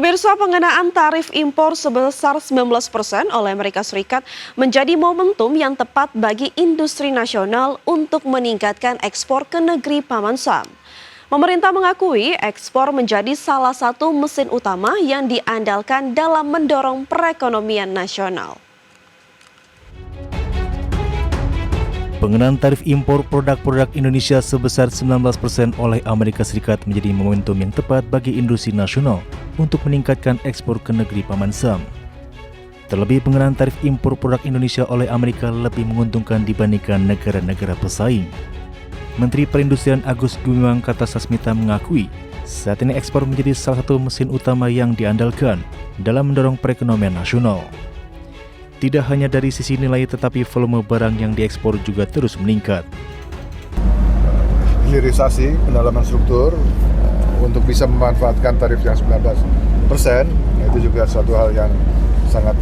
Pemirsa, pengenaan tarif impor sebesar 19% oleh Amerika Serikat menjadi momentum yang tepat bagi industri nasional untuk meningkatkan ekspor ke negeri Paman Sam. Pemerintah mengakui ekspor menjadi salah satu mesin utama yang diandalkan dalam mendorong perekonomian nasional. Pengenaan tarif impor produk-produk Indonesia sebesar 19% oleh Amerika Serikat menjadi momentum yang tepat bagi industri nasional untuk meningkatkan ekspor ke negeri Paman Sam. Terlebih, pengenaan tarif impor produk Indonesia oleh Amerika lebih menguntungkan dibandingkan negara-negara pesaing. Menteri Perindustrian Agus Gumiwang Kartasasmita mengakui saat ini ekspor menjadi salah satu mesin utama yang diandalkan dalam mendorong perekonomian nasional. Tidak hanya dari sisi nilai, tetapi volume barang yang diekspor juga terus meningkat. Hilirisasi pendalaman struktur untuk bisa memanfaatkan tarif yang 19%, itu juga suatu hal yang sangat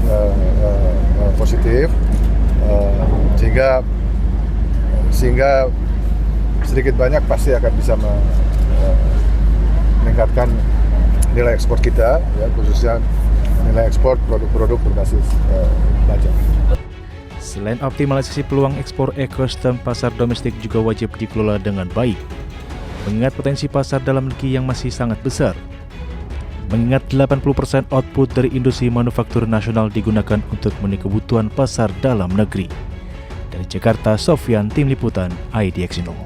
positif, sehingga sedikit banyak pasti akan bisa meningkatkan nilai ekspor kita, ya, khususnya nilai ekspor produk-produk berbasis baja. Selain optimalisasi peluang ekspor, ekosistem pasar domestik juga wajib dikelola dengan baik. Mengingat potensi pasar dalam negeri yang masih sangat besar. Mengingat 80% output dari industri manufaktur nasional digunakan untuk memenuhi kebutuhan pasar dalam negeri. Dari Jakarta, Sofyan, Tim Liputan, IDX Indo.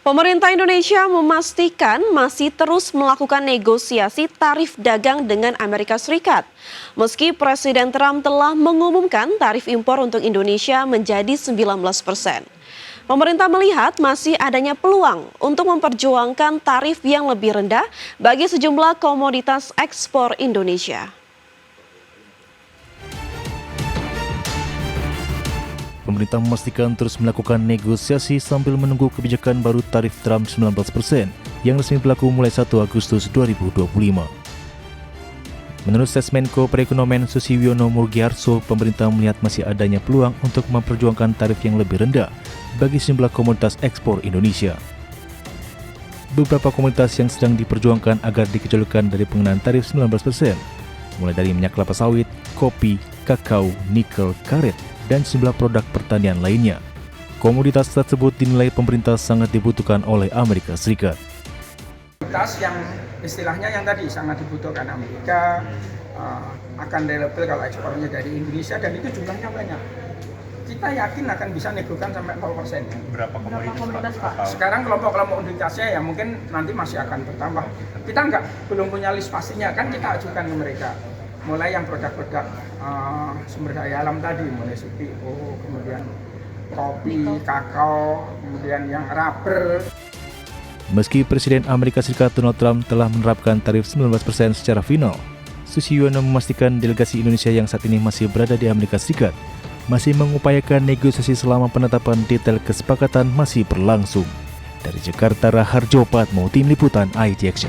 Pemerintah Indonesia memastikan masih terus melakukan negosiasi tarif dagang dengan Amerika Serikat. Meski Presiden Trump telah mengumumkan tarif impor untuk Indonesia menjadi 19%. Pemerintah melihat masih adanya peluang untuk memperjuangkan tarif yang lebih rendah bagi sejumlah komoditas ekspor Indonesia. Pemerintah memastikan terus melakukan negosiasi sambil menunggu kebijakan baru tarif Trump 19% yang resmi berlaku mulai 1 Agustus 2025. Menurut Sesmenko Perekonomian Susiwiono Murgiarso, pemerintah melihat masih adanya peluang untuk memperjuangkan tarif yang lebih rendah bagi sejumlah komoditas ekspor Indonesia. Beberapa komoditas yang sedang diperjuangkan agar dikecualikan dari pengenaan tarif 19%, mulai dari minyak kelapa sawit, kopi, kakao, nikel, karet, dan sejumlah produk pertanian lainnya. Komoditas tersebut dinilai pemerintah sangat dibutuhkan oleh Amerika Serikat. Komoditas yang istilahnya yang tadi sangat dibutuhkan Amerika, akan reliable kalau ekspornya dari Indonesia, dan itu jumlahnya banyak. Kita yakin akan bisa negokan sampai 0%. Berapa komoditas Pak? Sekarang kelompok-kelompok komoditasnya ya mungkin nanti masih akan bertambah. Kita belum punya list pastinya, kan kita ajukan ke mereka. Mulai yang produk-produk sumber daya alam tadi, mulai CPO, kemudian kopi, kakao, kemudian yang rubber. Meski Presiden Amerika Serikat Donald Trump telah menerapkan tarif 19% secara final, Susiwiono memastikan delegasi Indonesia yang saat ini masih berada di Amerika Serikat masih mengupayakan negosiasi selama penetapan detail kesepakatan masih berlangsung. Dari Jakarta, Raharjo Patmo, Tim Liputan IDX.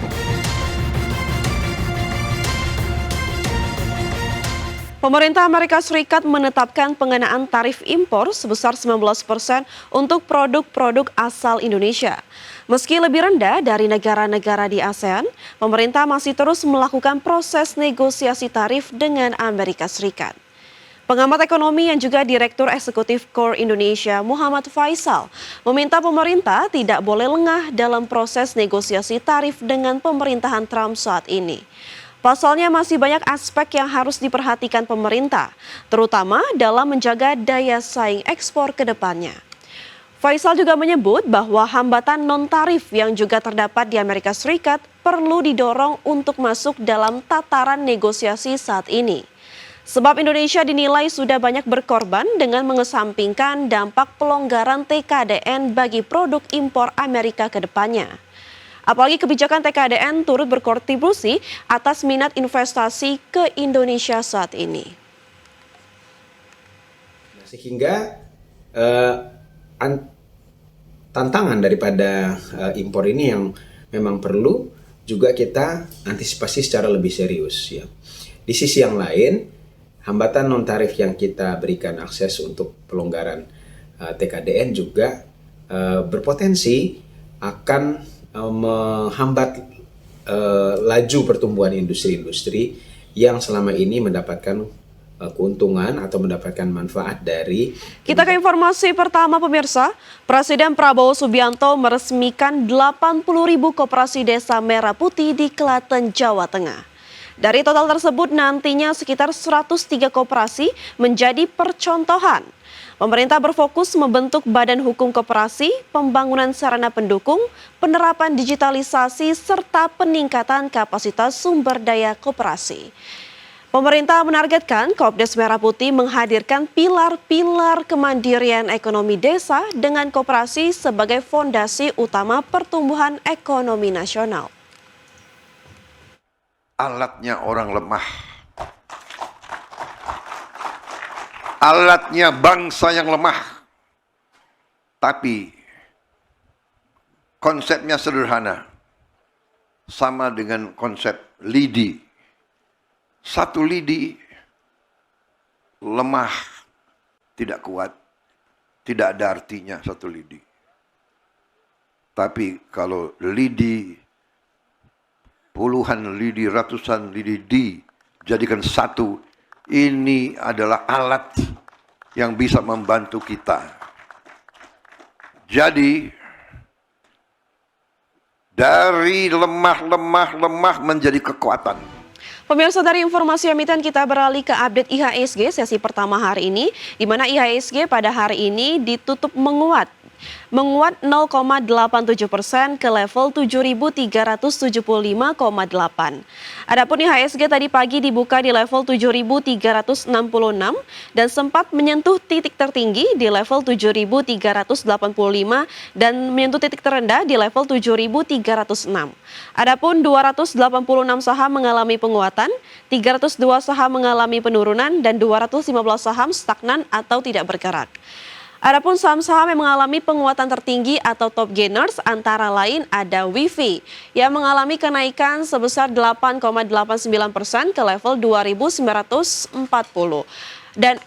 Pemerintah Amerika Serikat menetapkan pengenaan tarif impor sebesar 19% untuk produk-produk asal Indonesia. Meski lebih rendah dari negara-negara di ASEAN, pemerintah masih terus melakukan proses negosiasi tarif dengan Amerika Serikat. Pengamat ekonomi yang juga Direktur Eksekutif Core Indonesia, Muhammad Faisal, meminta pemerintah tidak boleh lengah dalam proses negosiasi tarif dengan pemerintahan Trump saat ini. Pasalnya masih banyak aspek yang harus diperhatikan pemerintah, terutama dalam menjaga daya saing ekspor ke depannya. Faisal juga menyebut bahwa hambatan non-tarif yang juga terdapat di Amerika Serikat perlu didorong untuk masuk dalam tataran negosiasi saat ini. Sebab Indonesia dinilai sudah banyak berkorban dengan mengesampingkan dampak pelonggaran TKDN bagi produk impor Amerika ke depannya. Apalagi kebijakan TKDN turut berkontribusi atas minat investasi ke Indonesia saat ini. Sehingga tantangan daripada impor ini yang memang perlu juga kita antisipasi secara lebih serius. Ya. Di sisi yang lain, hambatan non tarif yang kita berikan akses untuk pelonggaran TKDN juga berpotensi akan menghambat laju pertumbuhan industri-industri yang selama ini mendapatkan keuntungan atau mendapatkan manfaat dari. Kita ke informasi pertama pemirsa, Presiden Prabowo Subianto meresmikan 80.000 koperasi desa merah putih di Klaten, Jawa Tengah. Dari total tersebut nantinya sekitar 103 koperasi menjadi percontohan. Pemerintah berfokus membentuk badan hukum koperasi, pembangunan sarana pendukung, penerapan digitalisasi, serta peningkatan kapasitas sumber daya koperasi. Pemerintah menargetkan Kopdes Merah Putih menghadirkan pilar-pilar kemandirian ekonomi desa dengan koperasi sebagai fondasi utama pertumbuhan ekonomi nasional. Alatnya orang lemah. Alatnya bangsa yang lemah. Tapi konsepnya sederhana. Sama dengan konsep lidi. Satu lidi lemah, tidak kuat, tidak ada artinya satu lidi. Tapi kalau lidi, puluhan lidi, ratusan lidi dijadikan satu, ini adalah alat yang bisa membantu kita. Jadi, dari lemah menjadi kekuatan. Pemirsa, dari informasi emiten kita beralih ke update IHSG sesi pertama hari ini, di mana IHSG pada hari ini ditutup menguat 0,87% ke level 7.375,8. Adapun IHSG tadi pagi dibuka di level 7.366 dan sempat menyentuh titik tertinggi di level 7.385 dan menyentuh titik terendah di level 7.306. Adapun 286 saham mengalami penguatan, 302 saham mengalami penurunan dan 215 saham stagnan atau tidak bergerak. Adapun saham-saham yang mengalami penguatan tertinggi atau top gainers antara lain ada WIFI yang mengalami kenaikan sebesar 8,89% ke level 2.940 dan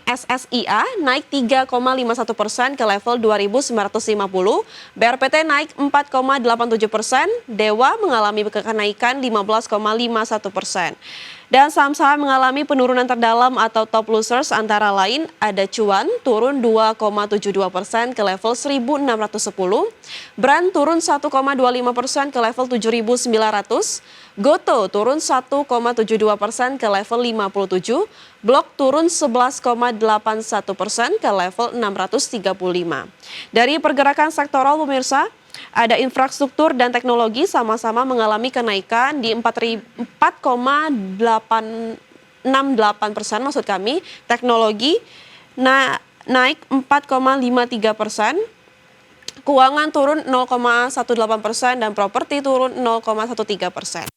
SSIA naik 3,51% ke level 2.950, BRPT naik 4,87%, Dewa mengalami kenaikan 15,51%. Dan saham-saham mengalami penurunan terdalam atau top losers antara lain ada Cuan turun 2,72% ke level 1.610, Brand turun 1,25% ke level 7.900, Goto turun 1,72% ke level 57, Blok turun 11,81% ke level 635. Dari pergerakan sektoral pemirsa, ada infrastruktur dan teknologi sama-sama mengalami kenaikan di 4,868% maksud kami. Teknologi naik 4,53%, keuangan turun 0,18% dan properti turun 0,13%.